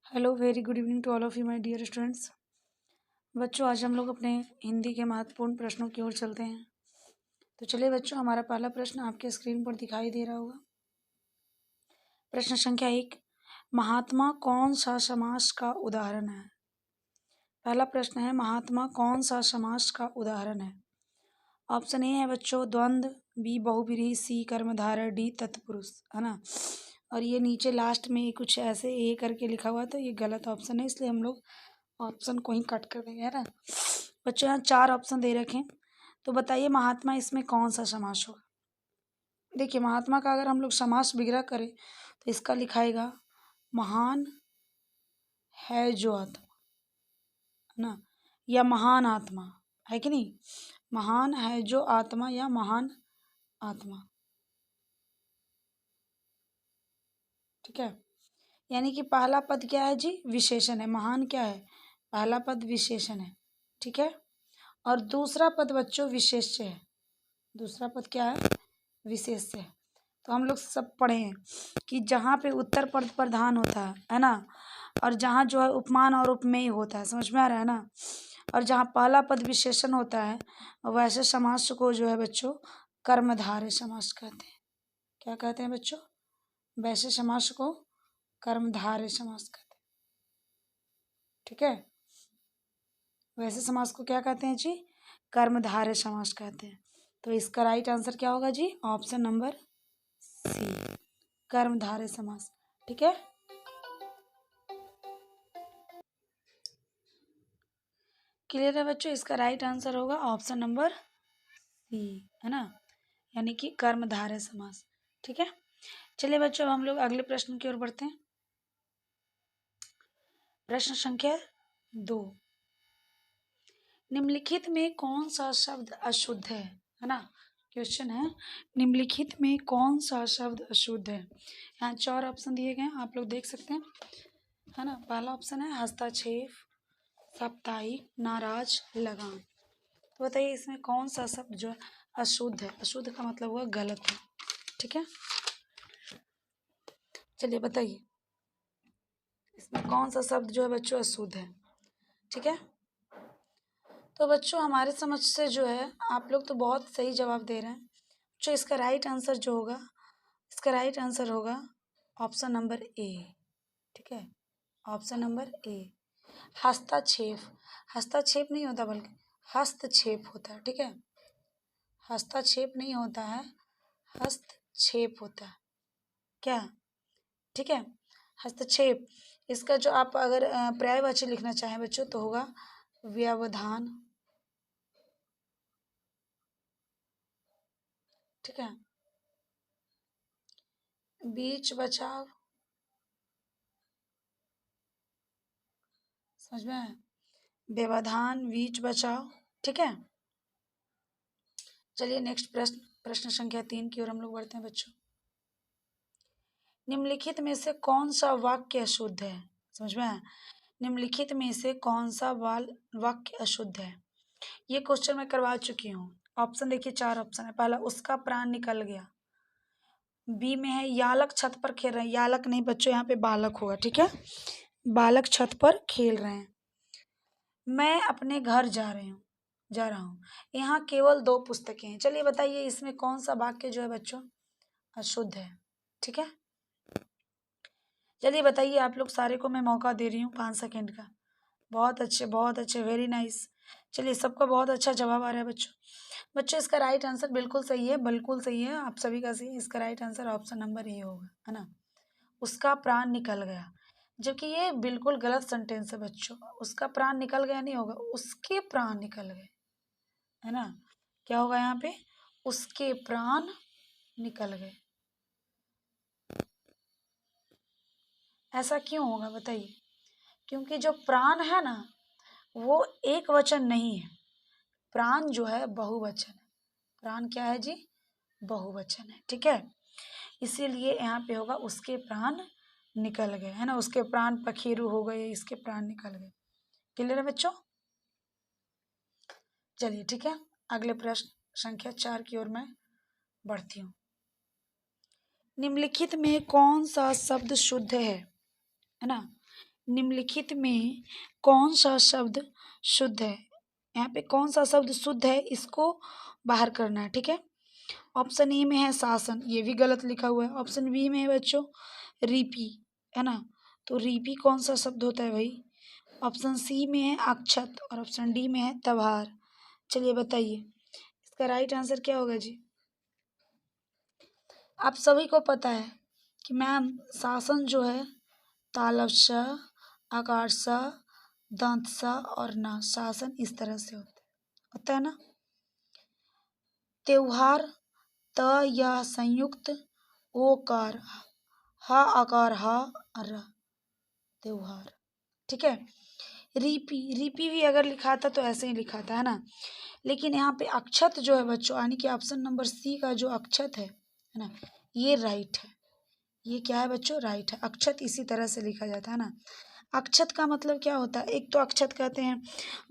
Hello very good evening to all of you my dear students. बच्चों, आज हम लोग अपने हिंदी के महत्वपूर्ण प्रश्नों की ओर चलते हैं। तो चलिए बच्चों, हमारा पहला प्रश्न आपके स्क्रीन पर दिखाई दे रहा होगा। प्रश्न संख्या 1, महात्मा कौन सा समास का उदाहरण है? पहला प्रश्न है, महात्मा कौन सा समास का उदाहरण है? ऑप्शन ए है बच्चों द्वंद्व, बी बहुब्रीहि, सी कर्मधारय, डी तत्पुरुष, है ना। और ये नीचे लास्ट में कुछ ऐसे ए करके लिखा हुआ, तो ये गलत ऑप्शन है, इसलिए हम लोग ऑप्शन को ही कट कर देंगे, है ना। बच्चों यहाँ 4 ऑप्शन दे रखे हैं, तो बताइए महात्मा इसमें कौन सा समास होगा। देखिए, महात्मा का अगर हम लोग समास विग्रह करें तो इसका लिखाएगा महान है जो आत्मा, है ना, या महान आत्मा, है कि नहीं। महान है जो आत्मा या महान आत्मा, ठीक है। यानी कि पहला पद क्या है जी? विशेषण है। महान क्या है? पहला पद विशेषण है, ठीक है। और दूसरा पद बच्चों विशेष्य है। दूसरा पद क्या है? विशेष्य है। तो हम लोग सब पढ़े हैं कि जहाँ पे उत्तर पद प्रधान होता है ना, और जहाँ जो है उपमान और उपमेय होता है, समझ में आ रहा है ना। और जहाँ पहला पद विशेषण होता है, वैसे समास को जो है बच्चों कर्मधारय समास कहते हैं। क्या कहते हैं बच्चों? वैसे समास को कर्मधारय समास कहते हैं, ठीक है। वैसे समास को क्या कहते हैं जी? कर्मधारय समास कहते हैं। तो इसका राइट आंसर क्या होगा जी? ऑप्शन नंबर सी, कर्मधारय समास, ठीक है। क्लियर है बच्चों? इसका राइट आंसर होगा ऑप्शन नंबर सी, है ना, यानी कि कर्मधारय समास, ठीक है। चलिए बच्चों, अब हम लोग अगले प्रश्न की ओर बढ़ते हैं। प्रश्न संख्या 2, निम्नलिखित में कौन सा शब्द अशुद्ध है ना। क्वेश्चन है, निम्नलिखित में कौन सा शब्द अशुद्ध है? यहाँ 4 ऑप्शन दिए गए हैं, आप लोग देख सकते हैं, है ना। पहला ऑप्शन है हस्तक्षेप, साप्ताहिक, नाराज, लगाम। तो बताइए इसमें कौन सा शब्द जो है अशुद्ध है? अशुद्ध का मतलब हुआ गलत है, ठीक है। चलिए बताइए इसमें कौन सा शब्द जो है बच्चों अशुद्ध है, ठीक है। तो बच्चों हमारे समझ से जो है आप लोग तो बहुत सही जवाब दे रहे हैं। जो इसका राइट आंसर जो होगा, इसका राइट आंसर होगा ऑप्शन नंबर ए, ठीक है। ऑप्शन नंबर ए, हस्तक्षेप। हस्तक्षेप नहीं होता बल्कि हस्तक्षेप होता है, ठीक है। हस्तक्षेप नहीं होता है, हस्तक्षेप होता है, क्या, ठीक है। हस्तक्षेप, इसका जो आप अगर पर्यायवाची लिखना चाहें बच्चों तो होगा व्यवधान, ठीक है। बीच बचाव, समझ में आया? व्यवधान, बीच बचाव, ठीक है। चलिए नेक्स्ट प्रश्न, प्रश्न संख्या 3 की ओर हम लोग बढ़ते हैं बच्चों। निम्नलिखित में से कौन सा वाक्य अशुद्ध है? समझ में आया? निम्नलिखित में से कौन सा वाक्य अशुद्ध है? ये क्वेश्चन मैं करवा चुकी हूँ। ऑप्शन देखिए, 4 ऑप्शन है। पहला, उसका प्राण निकल गया। बी में है यालक छत पर खेल रहे हैं। यालक नहीं बच्चों, यहाँ पे बालक होगा, ठीक है। बालक छत पर खेल रहे हैं। मैं अपने घर जा रहा हूँ, यहाँ केवल 2 पुस्तकें हैं। चलिए बताइए इसमें कौन सा वाक्य जो है बच्चों अशुद्ध है, ठीक है। चलिए बताइए, आप लोग सारे को मैं मौका दे रही हूँ 5 सेकेंड का। बहुत अच्छे, वेरी नाइस। चलिए सबका बहुत अच्छा जवाब आ रहा है बच्चों। बच्चों इसका राइट आंसर बिल्कुल सही है, बिल्कुल सही है, आप सभी का सही। इसका right answer option number A होगा, है ना। उसका प्राण निकल गया, जबकि ये बिल्कुल गलत सेंटेंस है बच्चों। उसका प्राण निकल गया नहीं होगा, उसके प्राण निकल गए, है ना। क्या होगा यहाँ पे? उसके प्राण निकल गए। ऐसा क्यों होगा बताइए? क्योंकि जो प्राण है ना वो एक वचन नहीं है, प्राण जो है बहुवचन है। प्राण क्या है जी? बहुवचन है, ठीक है। इसीलिए यहाँ पे होगा उसके प्राण निकल गए, है ना। उसके प्राण पखेरु हो गए, इसके प्राण निकल गए। क्लियर है बच्चों? चलिए ठीक है, अगले प्रश्न संख्या 4 की ओर मैं बढ़ती हूँ। निम्नलिखित में कौन सा शब्द शुद्ध है ना। निम्नलिखित में कौन सा शब्द शुद्ध है? यहाँ पे कौन सा शब्द शुद्ध है इसको बाहर करना है, ठीक है। ऑप्शन ए में है शासन, ये भी गलत लिखा हुआ है। ऑप्शन बी में है बच्चों रीपी, है ना, तो रीपी कौन सा शब्द होता है भाई? ऑप्शन सी में है अक्षत और ऑप्शन डी में है तबार। चलिए बताइए इसका राइट आंसर क्या होगा जी? आप सभी को पता है कि मैम शासन जो है तालव स, आकार स, दांत स और ना, शासन इस तरह से होता है ना। त्योहार त या संयुक्त ओकार हा आकार हा र, त्योहार, ठीक है। रीपी, रीपी भी अगर लिखा था तो ऐसे ही लिखा था, है ना। लेकिन यहाँ पे अक्षत जो है बच्चों, यानी कि ऑप्शन नंबर सी का जो अक्षत है ना, ये राइट है। ये क्या है बच्चों? राइट है। अक्षत इसी तरह से लिखा जाता है ना। अक्षत का मतलब क्या होता है? एक तो अक्षत कहते हैं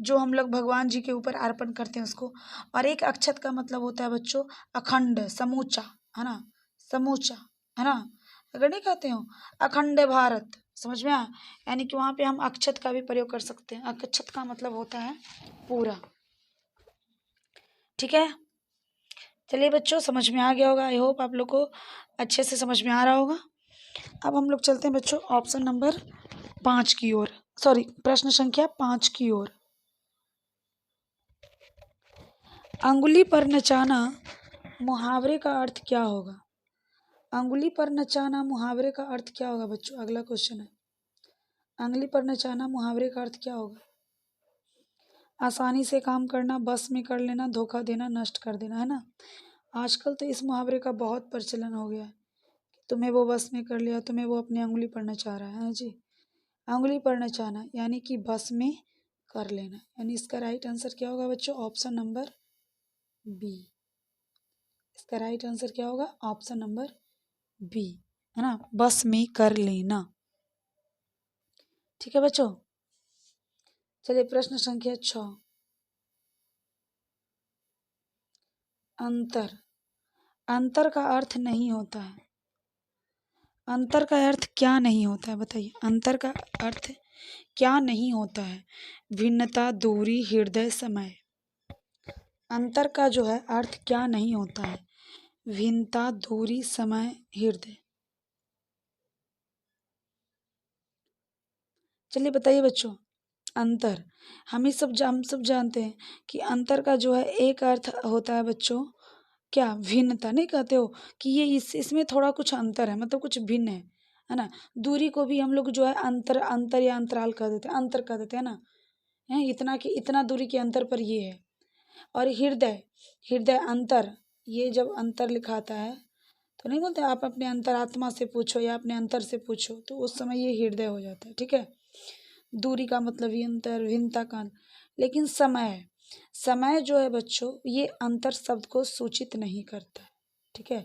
जो हम लोग भगवान जी के ऊपर अर्पण करते हैं उसको, और एक अक्षत का मतलब होता है बच्चों अखंड, समूचा, है ना, समूचा, है ना। अगर नहीं कहते हो अखंड भारत, समझ में आया? यानी कि वहाँ पे हम अक्षत का भी प्रयोग कर सकते हैं। अक्षत का मतलब होता है पूरा, ठीक है। चलिए बच्चों समझ में आ गया होगा, आई होप आप लोग को अच्छे से समझ में आ रहा होगा। अब हम लोग चलते हैं बच्चों ऑप्शन नंबर 5 की ओर, सॉरी प्रश्न संख्या 5 की ओर। अंगुली पर नचाना मुहावरे का अर्थ क्या होगा? अंगुली पर नचाना मुहावरे का अर्थ क्या होगा बच्चों? अगला क्वेश्चन है, अंगुली पर नचाना मुहावरे का अर्थ क्या होगा? आसानी से काम करना, बस में कर लेना, धोखा देना, नष्ट कर देना, है ना। आजकल तो इस मुहावरे का बहुत प्रचलन हो गया है। तुम्हें वो बस में कर लिया, तुम्हें वो अपनी अंगुली पर नचा रहा है जी। अंगुली पर नचाना यानी कि बस में कर लेना, यानी इसका राइट आंसर क्या होगा बच्चों? Option number B. इसका राइट आंसर क्या होगा? ऑप्शन नंबर बी, है ना, बस में कर लेना, ठीक है बच्चों। चलिए प्रश्न संख्या 6, अंतर, अंतर का अर्थ नहीं होता है। अंतर का अर्थ क्या नहीं होता है बताइए? अंतर का अर्थ क्या नहीं होता है? भिन्नता, दूरी, हृदय, समय। अंतर का जो है अर्थ क्या नहीं होता है? भिन्नता, दूरी, समय, हृदय। चलिए बताइए बच्चों, अंतर, हम सब जानते हैं कि अंतर का जो है एक अर्थ होता है बच्चों क्या? भिन्नता। नहीं कहते हो कि ये इसमें थोड़ा कुछ अंतर है, मतलब कुछ भिन्न है ना। दूरी को भी हम लोग जो है अंतर, अंतर या अंतराल कह देते हैं, अंतर कह देते हैं ना, है इतना कि इतना दूरी के अंतर पर ये है। और हृदय, हृदय अंतर, ये जब अंतर लिखाता है तो नहीं बोलते आप अपने अंतरात्मा से पूछो या अपने अंतर से पूछो, तो उस समय ये हृदय हो जाता है, ठीक है। दूरी का मतलब ये अंतर, भिन्नता का। लेकिन समय, समय जो है बच्चों ये अंतर शब्द को सूचित नहीं करता है, ठीक है।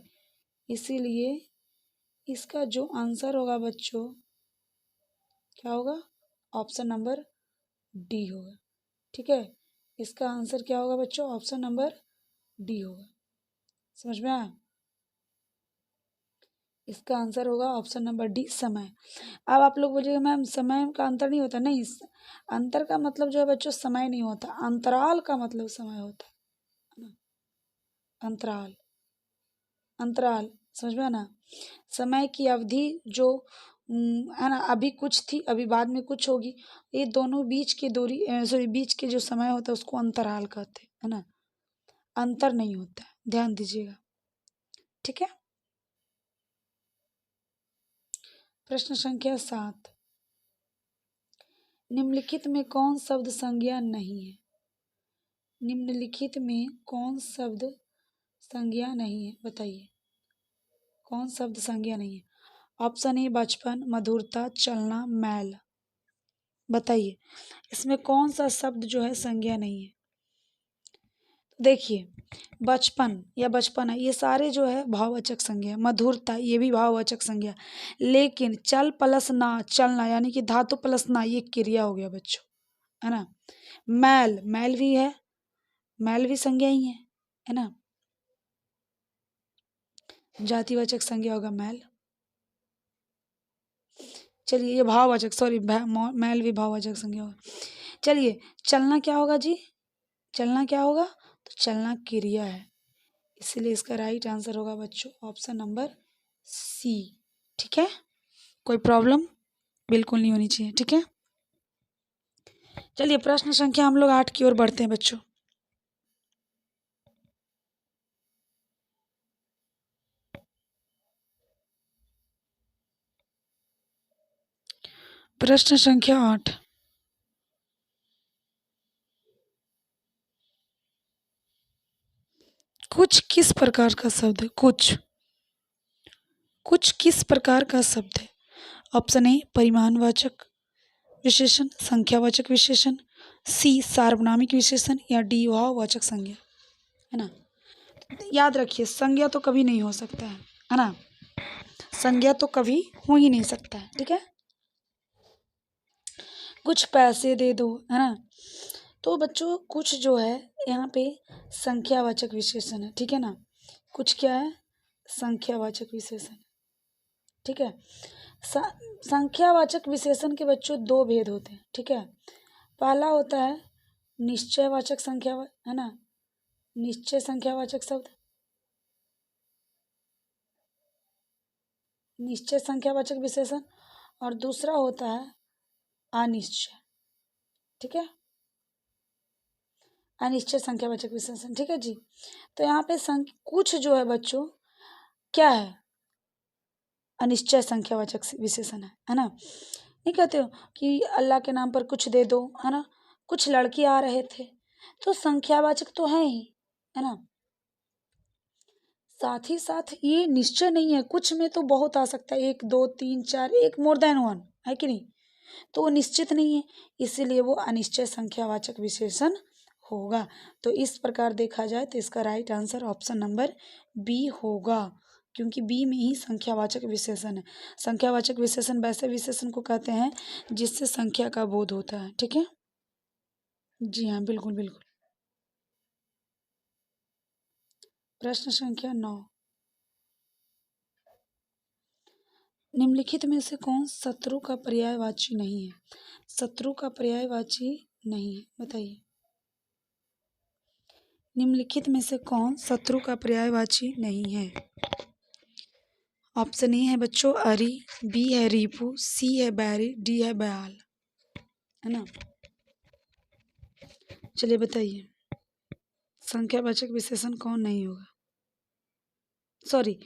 इसीलिए इसका जो आंसर होगा बच्चों क्या होगा? ऑप्शन नंबर डी होगा, ठीक है। इसका आंसर क्या होगा बच्चों? ऑप्शन नंबर डी होगा, समझ में आया? इसका आंसर होगा ऑप्शन नंबर डी, समय। अब आप लोग बोलिएगा मैम समय का अंतर नहीं होता, नहीं, अंतर का मतलब जो है बच्चों समय नहीं होता, अंतराल का मतलब समय होता है ना। अंतराल, अंतराल, समझ में आना। समय की अवधि जो है ना, अभी कुछ थी अभी बाद में कुछ होगी, ये दोनों बीच की दूरी, सॉरी बीच के जो समय होता है उसको अंतराल कहते हैं, है ना। अंतर नहीं होता है, ध्यान दीजिएगा, ठीक है। प्रश्न संख्या 7, निम्नलिखित में कौन शब्द संज्ञा नहीं है? निम्नलिखित में कौन शब्द संज्ञा नहीं है बताइए? कौन शब्द संज्ञा नहीं है? ऑप्शन ए बचपन, मधुरता, चलना, मैल। बताइए इसमें कौन सा शब्द जो है संज्ञा नहीं है? देखिए बचपन या बचपना ये सारे जो है भाववाचक संज्ञा है। मधुरता ये भी भाववाचक संज्ञा, लेकिन चल प्लस ना, चलना यानी कि धातु प्लस ना, ये क्रिया हो गया बच्चों, है ना। मैल, मैल भी है, मैल भी संज्ञा ही है ना, जातिवाचक संज्ञा होगा मैल। चलिए ये भाववाचक, सॉरी मैल भी भाववाचक संज्ञा होगा। चलिए चलना क्या होगा जी, चलना क्या होगा, तो चलना क्रिया है, इसलिए इसका राइट आंसर होगा बच्चों ऑप्शन नंबर सी। ठीक है, कोई प्रॉब्लम बिल्कुल नहीं होनी चाहिए। ठीक है, चलिए प्रश्न संख्या हम लोग 8 की ओर बढ़ते हैं बच्चों। प्रश्न संख्या 8, कुछ किस प्रकार का शब्द है, कुछ किस प्रकार का शब्द है। ऑप्शन ए परिमाणवाचक विशेषण, संख्यावाचक विशेषण, सी सार्वनामिक विशेषण, या डी भाववाचक संज्ञा। है ना, याद रखिए संज्ञा तो कभी नहीं हो सकता है ना, संज्ञा तो कभी हो ही नहीं सकता है। ठीक है, कुछ पैसे दे दो, है ना, तो बच्चों कुछ जो है यहाँ पे संख्यावाचक विशेषण है। ठीक है ना, कुछ क्या है, संख्यावाचक विशेषण। ठीक है, संख्यावाचक विशेषण के बच्चों दो भेद होते हैं। ठीक है, पहला होता है निश्चयवाचक संख्या, है ना, निश्चय संख्यावाचक शब्द, निश्चय संख्यावाचक विशेषण, और दूसरा होता है अनिश्चय। ठीक है, अनिश्चय संख्यावाचक विशेषण। ठीक है जी, तो यहाँ पे कुछ जो है बच्चों क्या है, अनिश्चय संख्यावाचक विशेषण है ना। नहीं कहते हो कि अल्लाह के नाम पर कुछ दे दो, है ना, कुछ लड़के आ रहे थे, तो संख्यावाचक तो है ही, है ना, साथ ही साथ ये निश्चय नहीं है, कुछ में तो बहुत आ सकता है, 1 2 3 4, एक मोर देन वन, है कि नहीं, तो वो निश्चित नहीं है, इसीलिए वो अनिश्चय संख्यावाचक विशेषण होगा। तो इस प्रकार देखा जाए तो इसका right answer option number B होगा, क्योंकि बी में ही संख्यावाचक विशेषण है। संख्यावाचक विशेषण वैसे विशेषण को कहते हैं जिससे संख्या का बोध होता है। ठीक है, जी हाँ, बिल्कुल बिल्कुल। प्रश्न संख्या 9, निम्नलिखित में से कौन शत्रु का पर्यायवाची नहीं है, शत्रु का पर्यायवाची नहीं है, बताइए। निम्नलिखित में से कौन शत्रु का पर्यायवाची नहीं है। ऑप्शन ए है बच्चों अरी, बी है रीपू, सी है बैरी, डी है बयाल, है ना। चलिए बताइए संख्यावाचक विशेषण कौन नहीं होगा, सॉरी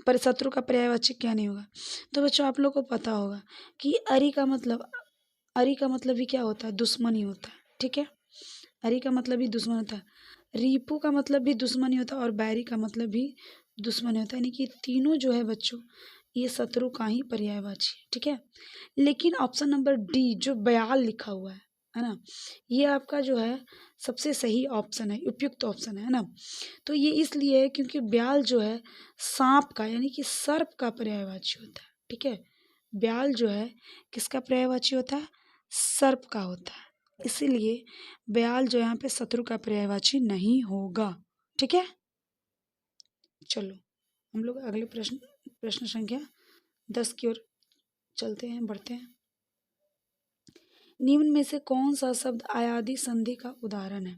पर शत्रु का पर्यायवाची क्या नहीं होगा। तो बच्चों आप लोग को पता होगा कि अरी का मतलब, अरी का मतलब भी क्या होता है, दुश्मन ही होता है। ठीक है, अरी का मतलब भी दुश्मन होता है, रीपू का मतलब भी दुश्मन ही होता है, और बैरी का मतलब भी दुश्मन होता है, यानी कि तीनों जो है बच्चों ये शत्रु का ही पर्यायवाची है। ठीक है, लेकिन ऑप्शन नंबर डी जो बयाल लिखा हुआ है ना, ये आपका जो है सबसे सही ऑप्शन है, उपयुक्त ऑप्शन है ना। तो ये इसलिए है क्योंकि ब्याल जो है सांप का यानी कि सर्प का पर्यायवाची होता है। ठीक है, ब्याल जो है किसका पर्यायवाची होता है, सर्प का होता है, इसीलिए ब्याल जो यहाँ पे शत्रु का पर्यायवाची नहीं होगा। ठीक है, चलो हम लोग अगले प्रश्न, प्रश्न संख्या 10 की ओर चलते हैं, बढ़ते हैं। निम्न में से कौन सा शब्द अयादी संधि का उदाहरण है,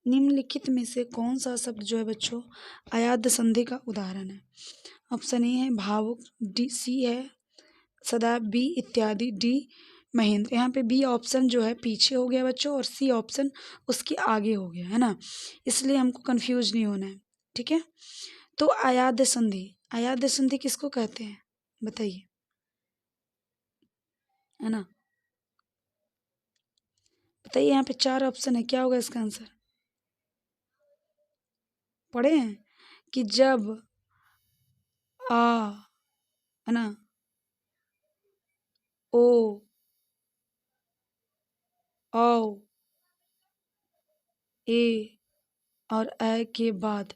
निम्नलिखित में से कौन सा शब्द जो है बच्चों अयाद संधि का उदाहरण है। ऑप्शन ए है भावुक, डी सी है सदा, बी इत्यादि, डी महेंद्र। यहाँ पे बी ऑप्शन जो है पीछे हो गया बच्चों और सी ऑप्शन उसके आगे हो गया, है ना, इसलिए हमको कंफ्यूज नहीं होना है। ठीक है, तो अयाद संधि, अयाद संधि किसको कहते हैं बताइए, है ना, बताइए। यहाँ पे 4 ऑप्शन है, क्या होगा इसका आंसर, पढ़े हैं कि जब आ, है ना, ओ, औ, ए और ए के बाद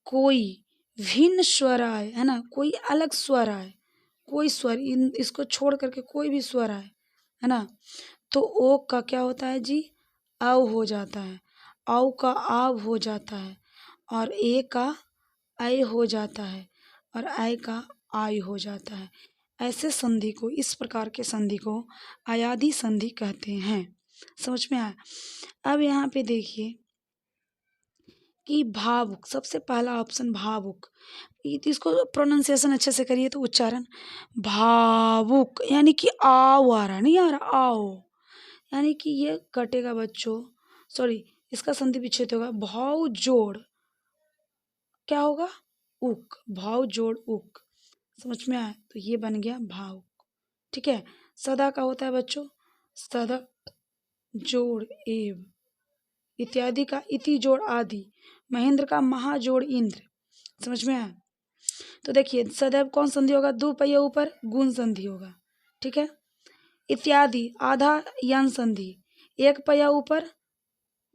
कोई भिन्न स्वर आए, है ना, कोई अलग स्वर आए, कोई स्वर इन इसको छोड़ करके कोई भी स्वर आए, है ना, तो ओ का क्या होता है जी, औ हो जाता है, औ का आव हो जाता है, और ए का ऐ हो जाता है, और ऐ का आय हो जाता है। ऐसे संधि को, इस प्रकार के संधि को अयादी संधि कहते हैं। समझ में आया? अब यहाँ पे देखिए कि भावुक, सबसे पहला ऑप्शन भावुक, इसको प्रोनाउंसिएशन अच्छे से करिए तो उच्चारण भावुक, यानी कि आओ आ रहा, नहीं आ रहा, आओ, यानी कि ये कटेगा बच्चों, सॉरी, इसका संधि विच्छेद होगा, भाव जोड़ क्या होगा, उक, भाव जोड़ उक। समझ में आया? तो ये बन गया भावुक। ठीक है। सदा का होता है बच्चों सदा जोड़ एव, इत्यादि का इति जोड़ आदि, महेंद्र का महा जोड़ इंद्र। समझ में आया? तो देखिए सदैव कौन संधि होगा, दो पहिया ऊपर गुण संधि होगा। ठीक है। इत्यादि आधा यन संधि, एक पहिया ऊपर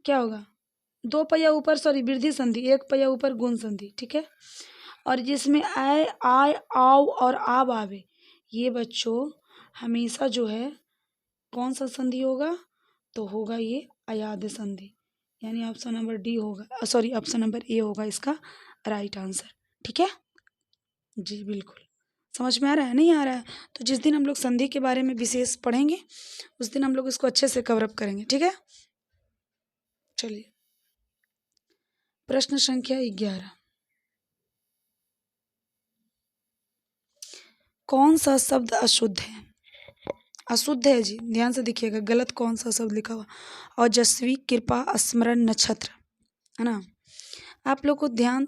क्या होगा, दो पहिया ऊपर, सॉरी, वृद्धि संधि, एक पहिया ऊपर गुण संधि। ठीक है। और जिसमें आय आय आओ और आब आवे, ये बच्चों हमेशा जो है कौन सा संधि होगा, तो होगा ये अयाद संधि, यानी ऑप्शन नंबर डी होगा, सॉरी ऑप्शन नंबर ए होगा इसका राइट आंसर। ठीक है जी, बिल्कुल। समझ में आ रहा है, नहीं आ रहा है? तो जिस दिन हम लोग संधि के बारे में विशेष पढ़ेंगे उस दिन हम लोग इसको अच्छे से कवर अप करेंगे। ठीक है। चलिए प्रश्न संख्या 11, कौन सा शब्द अशुद्ध है? अशुद्ध है जी, ध्यान से देखिएगा, गलत कौन सा शब्द लिखा हुआ, ओजस्वी, कृपा, स्मरण, नक्षत्र, है ना। आप लोग को ध्यान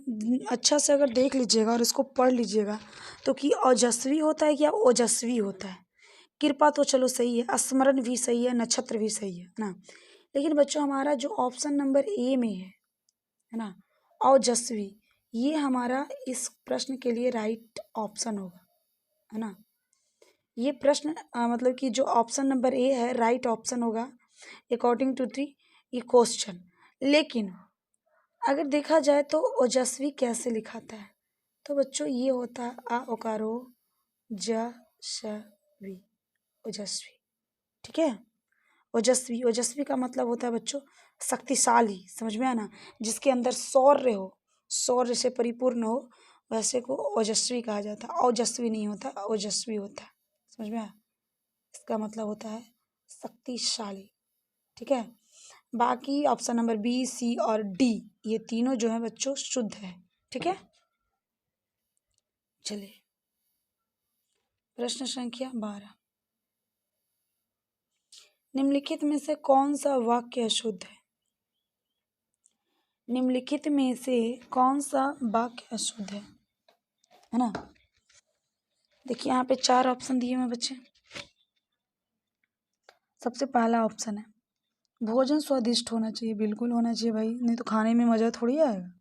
अच्छा से अगर देख लीजिएगा और इसको पढ़ लीजिएगा तो कि ओजस्वी होता है या ओजस्वी होता है। कृपा तो चलो सही है, स्मरण भी सही है, नक्षत्र भी सही है ना। लेकिन बच्चों हमारा जो ऑप्शन नंबर ए में है ना, ओजस्वी, ये हमारा इस प्रश्न के लिए राइट ऑप्शन होगा, है ना। ये प्रश्न मतलब कि जो ऑप्शन नंबर ए है राइट ऑप्शन होगा अकॉर्डिंग टू दी ये क्वेश्चन। लेकिन अगर देखा जाए तो ओजस्वी कैसे लिखाता है, तो बच्चों ये होता है आ ओकारो जशवी, ओजस्वी। ठीक है। ओजस्वी, ओजस्वी का मतलब होता है बच्चों शक्तिशाली। समझ में आना, जिसके अंदर शौर्य हो, शौर्य से परिपूर्ण हो, वैसे को ओजस्वी कहा जाता है। ओजस्वी नहीं होता, ओजस्वी होता है। समझ में आया? इसका मतलब होता है शक्तिशाली। ठीक है। बाकी ऑप्शन नंबर बी, सी और डी, ये तीनों जो है बच्चों शुद्ध है। ठीक है। चलिए प्रश्न संख्या 12, निम्नलिखित में से कौन सा वाक्य अशुद्ध है? निम्नलिखित में से कौन सा वाक्य अशुद्ध है ना। देखिए यहाँ पे 4 ऑप्शन दिए हुए बच्चे। सबसे पहला ऑप्शन है भोजन स्वादिष्ट होना चाहिए, बिल्कुल होना चाहिए भाई, नहीं तो खाने में मजा थोड़ी आएगा,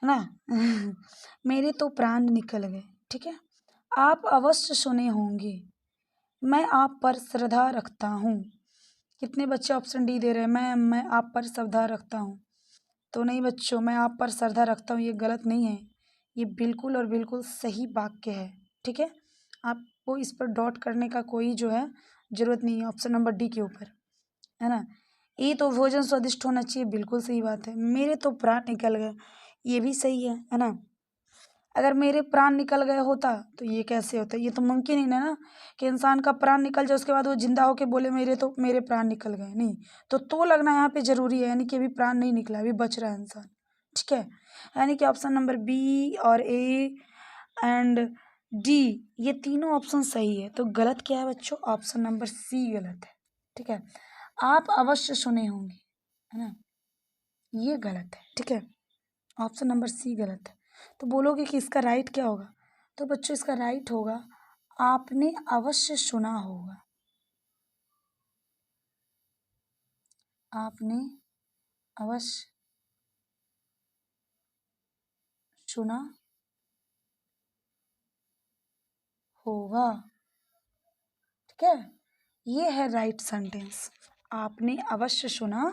है ना। मेरे तो प्राण निकल गए। ठीक है। आप अवश्य सुने होंगे, मैं आप पर श्रद्धा रखता हूँ। कितने बच्चे ऑप्शन डी दे रहे हैं, मैं आप पर श्रद्धा रखता हूँ। तो नहीं बच्चों, मैं आप पर श्रद्धा रखता हूँ ये गलत नहीं है, ये बिल्कुल और बिल्कुल सही वाक्य है। ठीक है। आपको इस पर डॉट करने का कोई जो है जरूरत नहीं है, ऑप्शन नंबर डी के ऊपर, है ना। ये तो भोजन स्वादिष्ट होना चाहिए, बिल्कुल सही बात है। मेरे तो प्राण निकल गए, ये भी सही है ना। अगर मेरे प्राण निकल गए होता तो ये कैसे होता, ये तो मुमकिन ही नहीं ना कि इंसान का प्राण निकल जाए उसके बाद वो जिंदा होके बोले मेरे प्राण निकल गए, नहीं। तो लगना यहाँ पे जरूरी है, यानी कि अभी प्राण नहीं निकला, अभी बच रहा है इंसान। ठीक है। यानी कि ऑप्शन नंबर बी और ए एंड डी, ये तीनों ऑप्शन सही है। तो गलत क्या है बच्चों, ऑप्शन नंबर सी गलत है। ठीक है। आप अवश्य सुने होंगे, है ना, ये गलत है। ठीक है। ऑप्शन नंबर सी गलत है। तो बोलोगे कि इसका राइट क्या होगा, तो बच्चों इसका राइट होगा आपने अवश्य सुना होगा। आपने अवश्य सुना होगा। ठीक है। ये है राइट सेंटेंस, आपने अवश्य सुना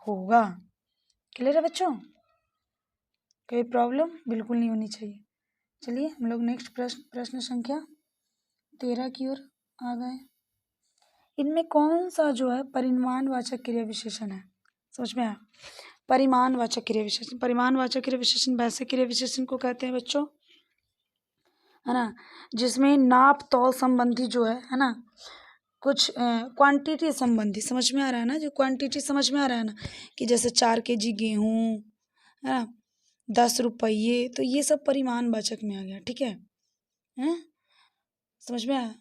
होगा। क्लियर है बच्चों? कोई प्रॉब्लम बिल्कुल नहीं होनी चाहिए। चलिए हम लोग नेक्स्ट प्रश्न संख्या 13 की ओर आ गए। इनमें कौन सा जो है परिमाणवाचक क्रिया विशेषण है? समझ में आया? परिमाणवाचक क्रिया विशेषण, परिमाणवाचक क्रिया विशेषण वैसे क्रिया विशेषण को कहते हैं बच्चों है ना, जिसमें नाप तौल संबंधी जो है ना, कुछ क्वांटिटी संबंधी समझ में आ रहा है ना, जो क्वांटिटी समझ में आ रहा है ना, कि जैसे 4 kg गेहूँ, है ना, 10 रुपये, तो ये सब परिमाणवाचक में आ गया। ठीक है, हैं, समझ में आया।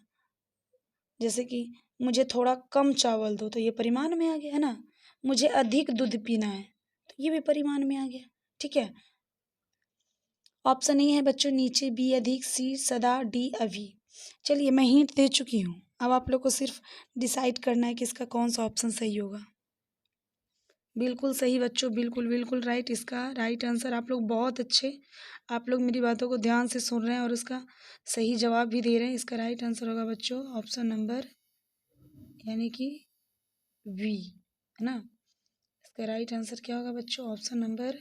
जैसे कि मुझे थोड़ा कम चावल दो, तो ये परिमाण में आ गया, है ना। मुझे अधिक दूध पीना है, तो ये भी परिमाण में आ गया। ठीक है, ऑप्शन ए है बच्चों नीचे, बी अधिक, सी सदा, डी अभी। चलिए मैं हिंट दे चुकी हूँ, अब आप लोग को सिर्फ डिसाइड करना है कि इसका कौन सा ऑप्शन सही होगा। बिल्कुल सही बच्चों, बिल्कुल बिल्कुल राइट, इसका राइट आंसर। आप लोग बहुत अच्छे, आप लोग मेरी बातों को ध्यान से सुन रहे हैं और इसका सही जवाब भी दे रहे हैं। इसका राइट आंसर होगा बच्चों ऑप्शन नंबर यानी कि बी, है ना। इसका राइट आंसर क्या होगा बच्चों, ऑप्शन नंबर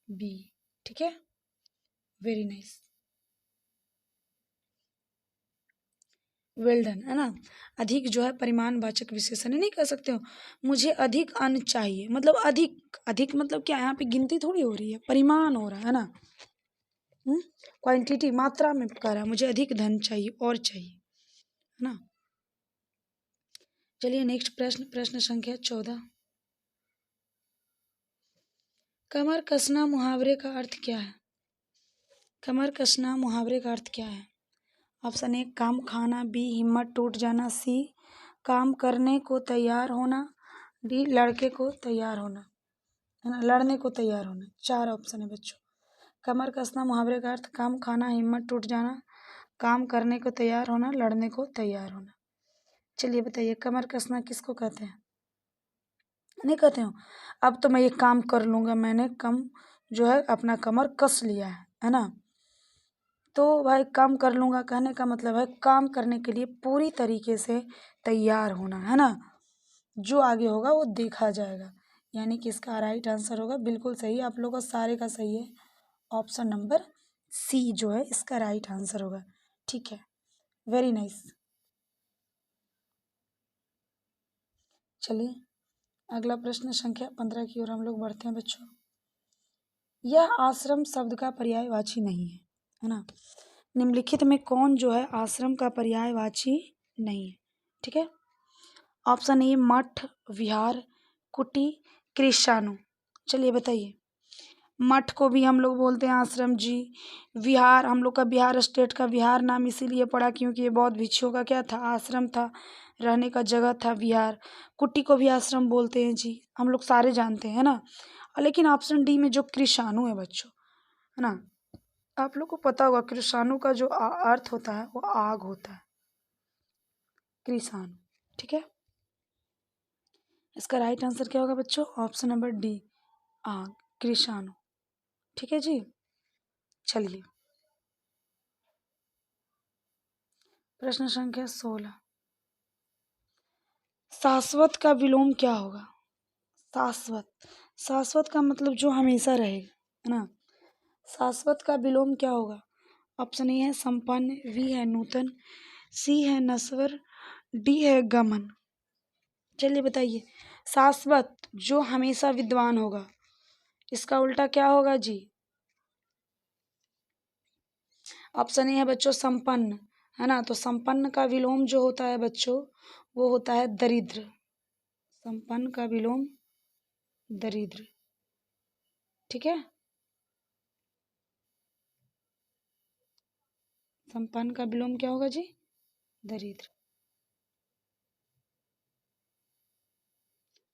बी। ठीक है, वेरी नाइस, वेल डन, है ना। अधिक जो है परिमाणवाचक विशेषण नहीं कह सकते हो। मुझे अधिक अन्न चाहिए, मतलब अधिक, अधिक मतलब क्या, यहाँ पे गिनती थोड़ी हो रही है, परिमाण हो रहा है ना। क्वांटिटी, मात्रा में कह रहा है, मुझे अधिक धन चाहिए और चाहिए, है ना। चलिए नेक्स्ट प्रश्न, प्रश्न संख्या 14। कमर कसना मुहावरे का अर्थ क्या है? कमर कसना मुहावरे का अर्थ क्या है? ऑप्शन ए काम खाना, बी हिम्मत टूट जाना, सी काम करने को तैयार होना, डी लड़के को तैयार होना, है ना, लड़ने को तैयार होना। 4 ऑप्शन है बच्चों। कमर कसना मुहावरे का अर्थ काम खाना, हिम्मत टूट जाना, काम करने को तैयार होना, लड़ने को तैयार होना। चलिए बताइए, कमर कसना किसको कहते हैं? नहीं कहते हो, अब तो मैं ये काम कर लूँगा, मैंने कम जो है अपना कमर कस लिया है ना। तो भाई काम कर लूँगा कहने का मतलब है काम करने के लिए पूरी तरीके से तैयार होना, है ना। जो आगे होगा वो देखा जाएगा, यानी कि इसका राइट आंसर होगा बिल्कुल सही। आप लोगों का सारे का सही है, ऑप्शन नंबर सी जो है इसका राइट आंसर होगा। ठीक है, वेरी नाइस। चलिए अगला प्रश्न संख्या 15 की ओर हम लोग बढ़ते हैं बच्चों। यह आश्रम शब्द का पर्यायवाची नहीं है ना। निम्नलिखित में कौन जो है आश्रम का पर्यायवाची नहीं है? ठीक है, ऑप्शन ए मठ, विहार, कुटी, कृषाणु। चलिए बताइए, मठ को भी हम लोग बोलते हैं आश्रम जी। विहार, हम लोग का बिहार स्टेट का विहार नाम इसीलिए पड़ा क्योंकि ये बौद्ध भिक्षुओं का क्या था, आश्रम था, रहने का जगह था विहार। कुटी को भी आश्रम बोलते हैं जी, हम लोग सारे जानते हैं ना। लेकिन ऑप्शन डी में जो कृषाणु है बच्चों, है ना, आप लोग को पता होगा कृषाणु का जो अर्थ होता है वो आग होता है, कृषाणु। ठीक है, इसका राइट आंसर क्या होगा बच्चों, ऑप्शन नंबर डी, आग, कृषाणु। ठीक है जी, चलिए प्रश्न संख्या 16। शाश्वत का विलोम क्या होगा? शाश्वत, शाश्वत का मतलब जो हमेशा रहेगा, है ना। शाश्वत का विलोम क्या होगा? ऑप्शन ए है संपन्न, बी है नूतन, सी है नश्वर, डी है गमन। चलिए बताइए, शाश्वत जो हमेशा विद्वान होगा, इसका उल्टा क्या होगा जी? ऑप्शन ए है बच्चों संपन्न, है ना। तो संपन्न का विलोम जो होता है बच्चों वो होता है दरिद्र। संपन्न का विलोम दरिद्र। ठीक है, संपन्न का विलोम क्या होगा जी? दरिद्र।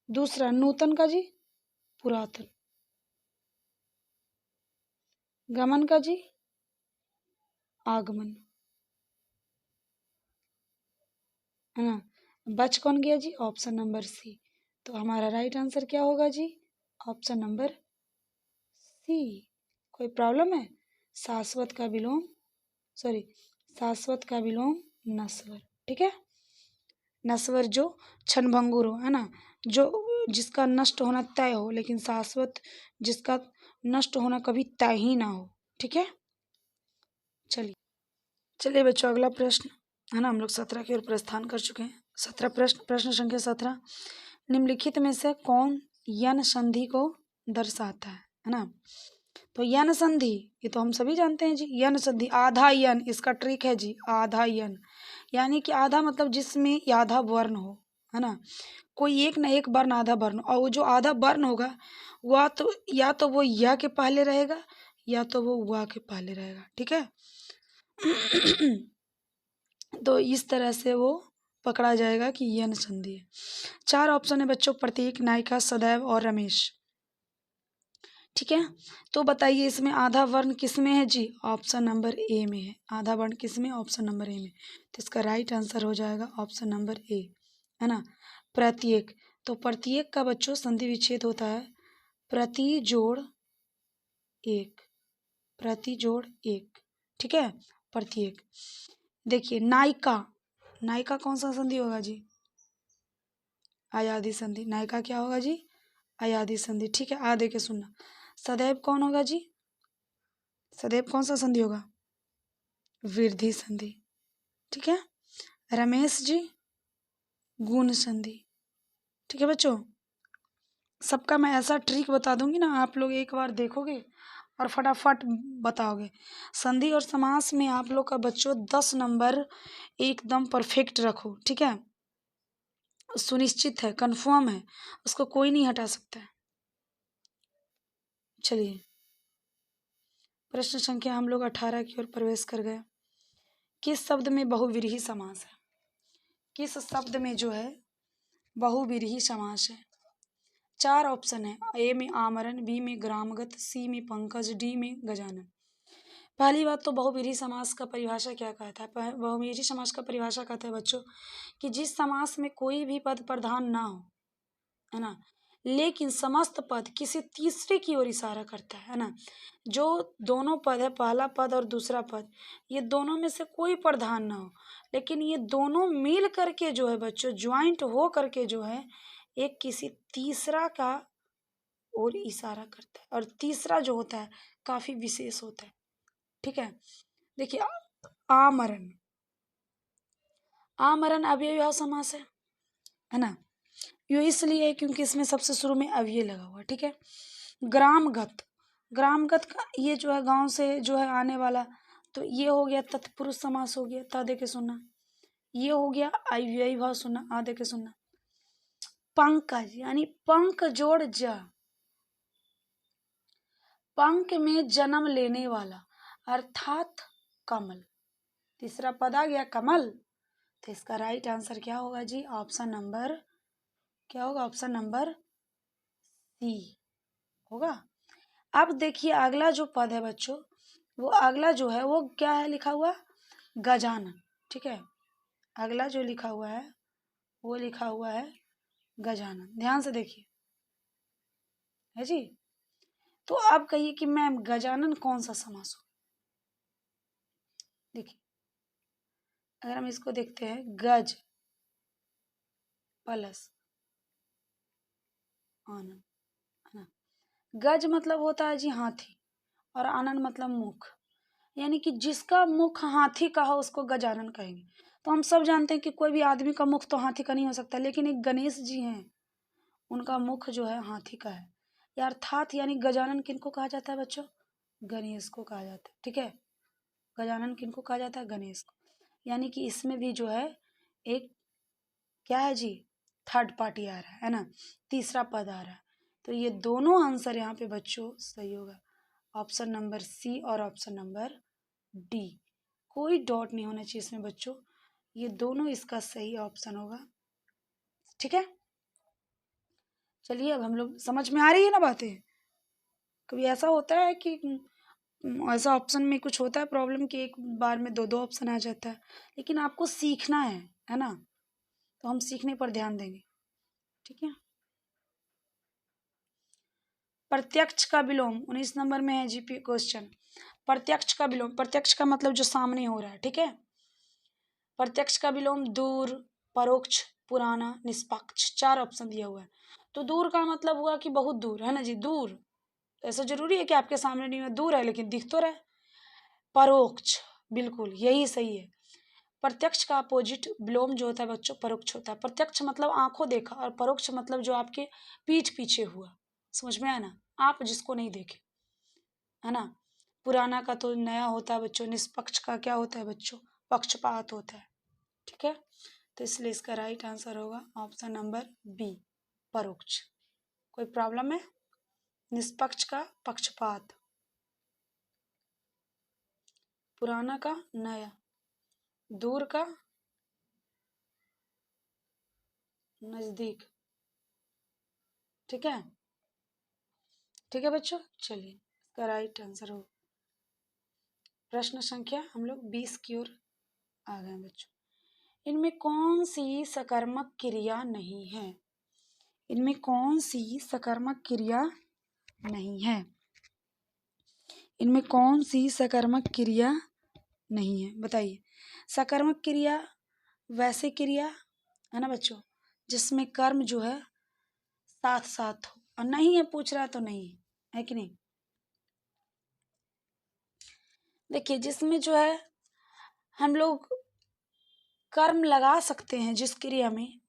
दूसरा नूतन का जी? पुरातन। गमन का जी? आगमन, है ना। बच कौन गया जी? Option number C. तो हमारा राइट आंसर क्या होगा जी? Option number C. कोई प्रॉब्लम है? शाश्वत का विलोम, सॉरी, शाश्वत का विलोम नश्वर। ठीक है, नश्वर जो क्षणभंगुर हो, है ना, जो जिसका नष्ट होना तय हो, लेकिन शाश्वत जिसका नष्ट होना कभी तय ही ना हो। ठीक है, चलिए चलिए बच्चों अगला प्रश्न, है ना, हम लोग 17 की ओर प्रस्थान कर चुके हैं। 17 प्रश्न, प्रश्न संख्या 17। निम्नलिखित में से कौन यन संधि को दर्शाता है ना। तो यन संधि, ये तो हम सभी जानते हैं जी, यन संधि, आधा यन, इसका ट्रिक है जी, आधा यन, यानी कि आधा मतलब जिसमें आधा वर्ण हो, है ना, कोई एक ना एक वर्ण आधा वर्ण, और वो जो आधा वर्ण होगा वह तो या तो वो या के पहले रहेगा या तो वो वा के पहले रहेगा, ठीक है। तो इस तरह से वो पकड़ा जाएगा कि यन संधि है। 4 ऑप्शन है बच्चों, प्रतीक, नायिका, सदैव और रमेश, ठीक है। तो बताइए इसमें आधा वर्ण किस में है जी, ऑप्शन नंबर ए में है, आधा वर्ण किस में, ऑप्शन नंबर ए में, तो इसका राइट आंसर हो जाएगा ऑप्शन नंबर ए, है ना। प्रत्येक, तो प्रत्येक का बच्चों संधि विच्छेद होता है प्रति जोड़ एक, प्रति जोड़ एक, ठीक है, प्रत्येक। देखिए नायिका, नायिका कौन सा संधि होगा जी, अयादि संधि, नायिका क्या होगा जी, अयादि संधि, ठीक है। आ दे के सुनना, सदैव कौन होगा जी, सदैव कौन सा संधि होगा, वृद्धि संधि, ठीक है। रमेश जी गुण संधि, ठीक है बच्चों। सबका मैं ऐसा ट्रिक बता दूंगी ना, आप लोग एक बार देखोगे और फटाफट बताओगे। संधि और समास में आप लोग का बच्चों 10 नंबर एकदम परफेक्ट रखो, ठीक है, सुनिश्चित है, कंफर्म है, उसको कोई नहीं हटा सकता है। चलिए प्रश्न संख्या हम लोग 18 की ओर प्रवेश कर गए। किस शब्द में बहुव्रीहि समास है, किस शब्द में जो है बहुव्रीहि समास है। 4 ऑप्शन है, ए में आमरण, बी में ग्रामगत, सी में पंकज, डी में गजानन। पहली बात तो बहुव्रीहि समास का परिभाषा क्या कहता है, बहुव्रीहि समास का परिभाषा कहता है बच्चों कि जिस समास में कोई भी पद प्रधान ना हो, है ना, लेकिन समस्त पद किसी तीसरे की ओर इशारा करता है ना, जो दोनों पद है, पहला पद और दूसरा पद, ये दोनों में से कोई प्रधान ना हो, लेकिन ये दोनों मिल करके जो है बच्चों ज्वाइंट हो करके जो है एक किसी तीसरा का ओर इशारा करता है, और तीसरा जो होता है काफी विशेष होता है, ठीक है। देखिए आमरण, आमरण अव्ययीभाव समास है ना, यो इसलिए है क्योंकि इसमें सबसे शुरू में अव्यय लगा हुआ, ठीक है। ग्रामगत, ग्रामगत का ये जो है गांव से जो है आने वाला, तो ये हो गया तत्पुरुष समास हो गया, ता दे के सुनना, ये हो गया अव्ययी भाव सुनना, आ दे के सुनना। पंकज यानी पंख जोड़ ज, पंख में जन्म लेने वाला अर्थात कमल, तीसरा पद आ गया कमल, तो इसका राइट आंसर क्या होगा जी, ऑप्शन नंबर क्या होगा, ऑप्शन नंबर सी होगा। अब देखिए अगला जो पद है बच्चों, वो अगला जो है वो क्या है लिखा हुआ, गजानन, ठीक है। अगला जो लिखा हुआ है वो लिखा हुआ है गजानन, ध्यान से देखिए, है जी। तो अब कहिए कि मैम गजानन कौन सा समास हो, देखिए अगर हम इसको देखते हैं, गज प्लस आनंद, है ना, गज मतलब होता है जी हाथी, और आनंद मतलब मुख, यानी कि जिसका मुख हाथी का हो उसको गजानन कहेंगे। तो हम सब जानते हैं कि कोई भी आदमी का मुख तो हाथी का नहीं हो सकता, लेकिन एक गणेश जी हैं, उनका मुख जो है हाथी का है, या अर्थात यानी गजानन किनको कहा जाता है बच्चों, गणेश को कहा जाता है, ठीक है। गजानन किनको कहा जाता है, गणेश को, यानी कि इसमें भी जो है एक क्या है जी, थर्ड पार्टी आ रहा है ना, तीसरा पद आ रहा है, तो ये दोनों आंसर यहाँ पे बच्चों सही होगा, ऑप्शन नंबर सी और ऑप्शन नंबर डी, कोई डॉट नहीं होना चाहिए इसमें बच्चों, ये दोनों इसका सही ऑप्शन होगा, ठीक है। चलिए अब हम लोग समझ में आ रही है ना बातें। कभी ऐसा होता है कि ऐसा ऑप्शन में कुछ होता है प्रॉब्लम कि एक बार में दो दो ऑप्शन आ जाता है, लेकिन आपको सीखना है ना, तो हम सीखने पर ध्यान देंगे, ठीक है। प्रत्यक्ष का विलोम 19 नंबर में है जीपी क्वेश्चन, प्रत्यक्ष का विलोम, प्रत्यक्ष का मतलब जो सामने हो रहा है, ठीक है। प्रत्यक्ष का विलोम दूर, परोक्ष, पुराना, निष्पक्ष, 4 ऑप्शन दिया हुआ है। तो दूर का मतलब हुआ कि बहुत दूर, है ना जी, दूर, ऐसा जरूरी है कि आपके सामने नहीं है, दूर है लेकिन दिख तो रहा है। परोक्ष, बिल्कुल यही सही है। प्रत्यक्ष का अपोजिट विलोम जो होता है बच्चों परोक्ष होता है। प्रत्यक्ष मतलब आंखों देखा, और परोक्ष मतलब जो आपके पीठ पीछे हुआ, समझ में आया ना, आप जिसको नहीं देखे, है ना। पुराना का तो नया होता है बच्चों, निष्पक्ष का क्या होता है बच्चों, पक्षपात होता है। ठीक है, तो इसलिए इसका राइट आंसर होगा ऑप्शन नंबर बी, परोक्ष। कोई प्रॉब्लम है? निष्पक्ष का पक्षपात, पुराना का नया, दूर का नजदीक। ठीक है, ठीक है बच्चों, चलिए इसका राइट आंसर हो प्रश्न संख्या हम लोग 20 की ओर आ गए बच्चों। इनमें कौन सी सकर्मक क्रिया नहीं है? इनमें कौन सी सकर्मक क्रिया नहीं है? इनमें कौन सी सकर्मक क्रिया नहीं है, बताइए। सकर्मक क्रिया वैसे क्रिया है ना बच्चों जिसमें कर्म जो है साथ साथ हो, और नहीं है पूछ रहा तो नहीं है कि नहीं। देखिए जिसमें जो है हम लोग कर्म लगा सकते हैं जिस क्रिया में,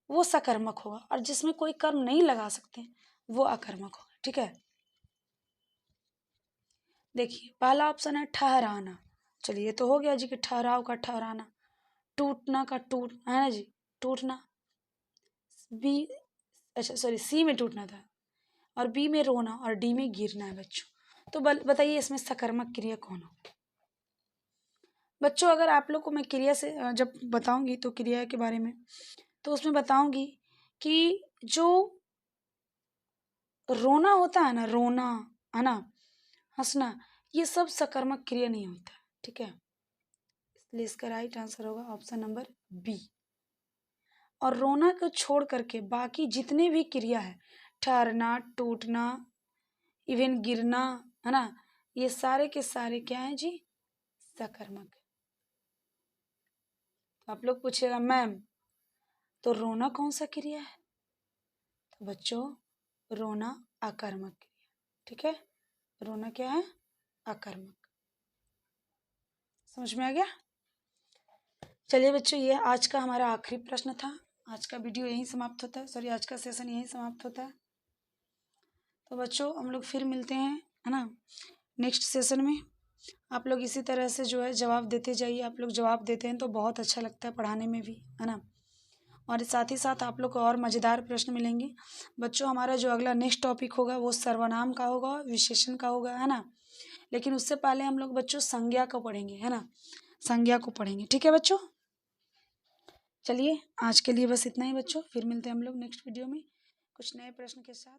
वो सकर्मक होगा, और जिसमें कोई कर्म नहीं लगा सकते वो अकर्मक होगा। ठीक है, देखिए पहला ऑप्शन है ठहराना। चलिए तो हो गया जी कि ठहराव का ठहराना, टूटना का टूट है ना जी, टूटना। बी, अच्छा सॉरी, सी में टूटना था, और बी में रोना, और डी में गिरना है बच्चों। तो बताइए इसमें सकर्मक क्रिया कौन हो बच्चों। अगर आप लोग को मैं क्रिया से जब बताऊंगी तो क्रिया के बारे में, तो उसमें बताऊंगी कि जो रोना होता है ना, रोना है ना, हंसना, ये सब सकर्मक क्रिया नहीं होता। ठीक है, इसलिए इसका राइट आंसर होगा ऑप्शन नंबर बी। और रोना को छोड़ करके बाकी जितने भी क्रिया है, ठहरना, टूटना, इवन गिरना, है ना, ये सारे के सारे क्या हैं जी, सकर्मक है। तो आप लोग पूछेगा मैम तो रोना कौन सा क्रिया है, तो बच्चों रोना अकर्मक क्रिया। ठीक है, रोना क्या है, अकर्मक। समझ में आ गया। चलिए बच्चों, ये आज का हमारा आखिरी प्रश्न था। आज का वीडियो यहीं समाप्त होता है, सॉरी आज का सेशन यहीं समाप्त होता है। तो बच्चों हम लोग फिर मिलते हैं, है ना, नेक्स्ट सेशन में। आप लोग इसी तरह से जो है जवाब देते जाइए। आप लोग जवाब देते हैं तो बहुत अच्छा लगता है पढ़ाने में भी, है ना। और साथ ही साथ आप लोग को और मज़ेदार प्रश्न मिलेंगे बच्चों। हमारा जो अगला नेक्स्ट टॉपिक होगा वो सर्वनाम का होगा, विशेषण का होगा, है ना। लेकिन उससे पहले हम लोग बच्चों संज्ञा को पढ़ेंगे, है ना, संज्ञा को पढ़ेंगे। ठीक है बच्चों, चलिए आज के लिए बस इतना ही बच्चों, फिर मिलते हैं हम लोग नेक्स्ट वीडियो में कुछ नए प्रश्न के साथ।